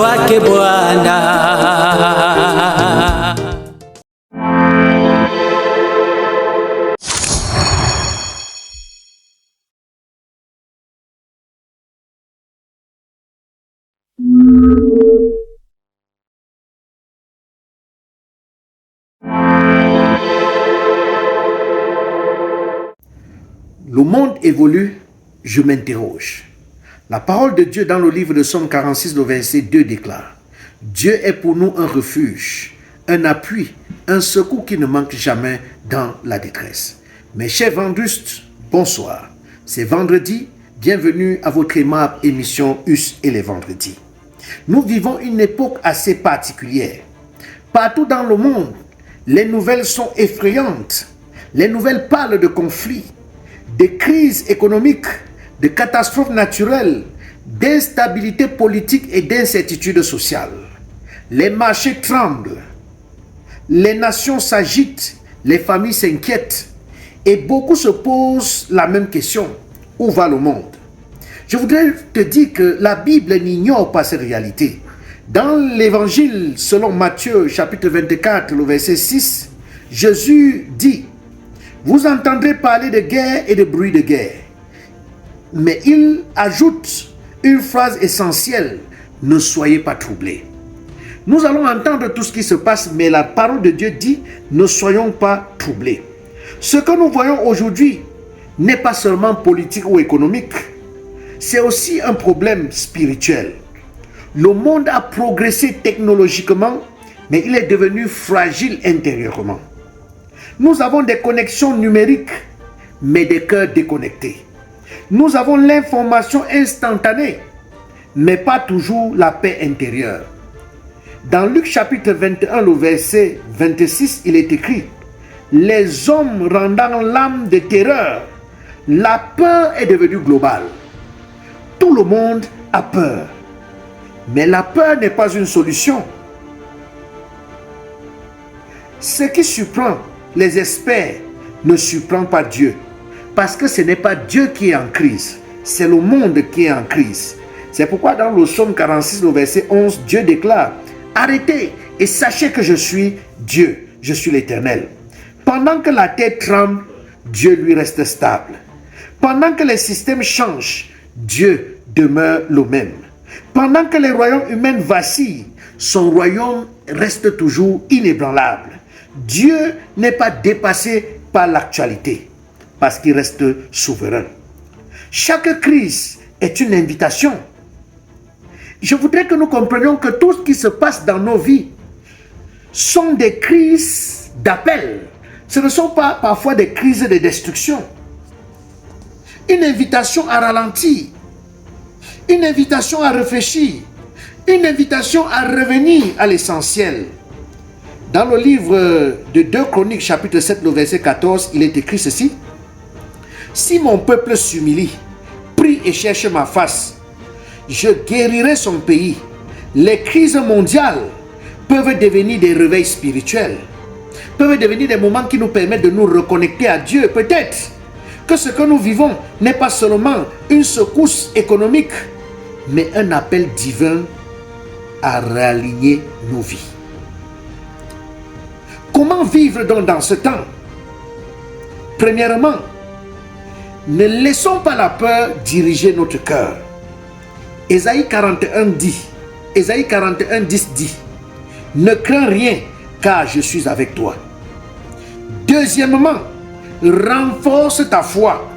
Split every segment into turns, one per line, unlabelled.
wake Bwana.
Le monde évolue, je m'interroge. La parole de Dieu dans le livre de Psaume 46, le verset 2 déclare: Dieu est pour nous un refuge, un appui, un secours qui ne manque jamais dans la détresse. Mes chers vendustes, bonsoir. C'est vendredi, bienvenue à votre aimable émission Us et les vendredis. Nous vivons une époque assez particulière. Partout dans le monde, les nouvelles sont effrayantes. Les nouvelles parlent de conflits, de crises économiques, de catastrophes naturelles, d'instabilité politique et d'incertitude sociale. Les marchés tremblent, les nations s'agitent, les familles s'inquiètent et beaucoup se posent la même question: où va le monde? Je voudrais te dire que la Bible n'ignore pas ces réalités. Dans l'évangile selon Matthieu chapitre 24, le verset 6, Jésus dit: vous entendrez parler de guerre et de bruit de guerre. Mais il ajoute une phrase essentielle: ne soyez pas troublés. Nous allons entendre tout ce qui se passe, mais la parole de Dieu dit: ne soyons pas troublés. Ce que nous voyons aujourd'hui n'est pas seulement politique ou économique, c'est aussi un problème spirituel. Le monde a progressé technologiquement, mais il est devenu fragile intérieurement. Nous avons des connexions numériques, mais des cœurs déconnectés. Nous avons l'information instantanée, mais pas toujours la paix intérieure. Dans Luc chapitre 21, le verset 26, il est écrit: les hommes rendant l'âme de terreur, la peur est devenue globale. Tout le monde a peur. Mais la peur n'est pas une solution. Ce qui surprend les experts ne surprend pas Dieu, parce que ce n'est pas Dieu qui est en crise, c'est le monde qui est en crise. C'est pourquoi dans le Psaume 46, le verset 11, Dieu déclare: arrêtez et sachez que je suis Dieu, je suis l'Éternel. Pendant que la terre tremble, Dieu lui reste stable. Pendant que les systèmes changent, Dieu demeure le même. Pendant que les royaumes humains vacillent, son royaume reste toujours inébranlable. Dieu n'est pas dépassé par l'actualité, parce qu'il reste souverain. Chaque crise est une invitation. Je voudrais que nous comprenions que tout ce qui se passe dans nos vies sont des crises d'appel. Ce ne sont pas parfois des crises de destruction. Une invitation à ralentir, une invitation à réfléchir, une invitation à revenir à l'essentiel. Dans le livre de 2 Chroniques, chapitre 7, le verset 14, il est écrit ceci: si mon peuple s'humilie, prie et cherche ma face, je guérirai son pays. Les crises mondiales peuvent devenir des réveils spirituels, peuvent devenir des moments qui nous permettent de nous reconnecter à Dieu. Peut-être que ce que nous vivons n'est pas seulement une secousse économique, mais un appel divin à réaligner nos vies. Comment vivre donc dans ce temps? Premièrement, ne laissons pas la peur diriger notre cœur. Ésaïe 41, 10 dit: ne crains rien, car je suis avec toi. Deuxièmement, renforce ta foi.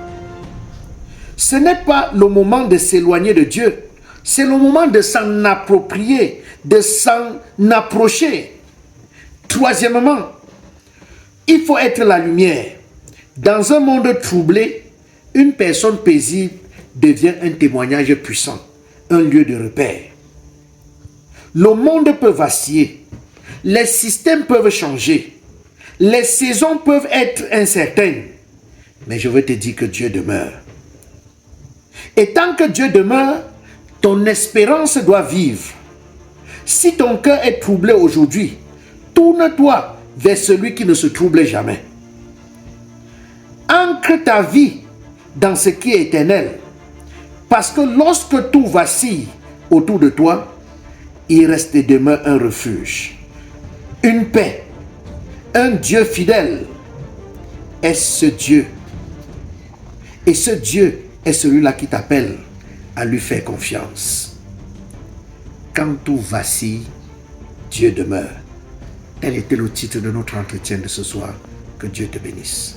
Ce n'est pas le moment de s'éloigner de Dieu, c'est le moment de s'en approprier, de s'en approcher. Troisièmement, il faut être la lumière. Dans un monde troublé, une personne paisible devient un témoignage puissant, un lieu de repère. Le monde peut vaciller, les systèmes peuvent changer, les saisons peuvent être incertaines, mais je veux te dire que Dieu demeure. Et tant que Dieu demeure, ton espérance doit vivre. Si ton cœur est troublé aujourd'hui, tourne-toi vers celui qui ne se trouble jamais. Ancre ta vie dans ce qui est éternel, parce que lorsque tout vacille autour de toi, il reste et demeure un refuge, une paix, un Dieu fidèle est ce Dieu. Et ce Dieu est celui-là qui t'appelle à lui faire confiance. Quand tout vacille, Dieu demeure. Tel était le titre de notre entretien de ce soir. Que Dieu te bénisse.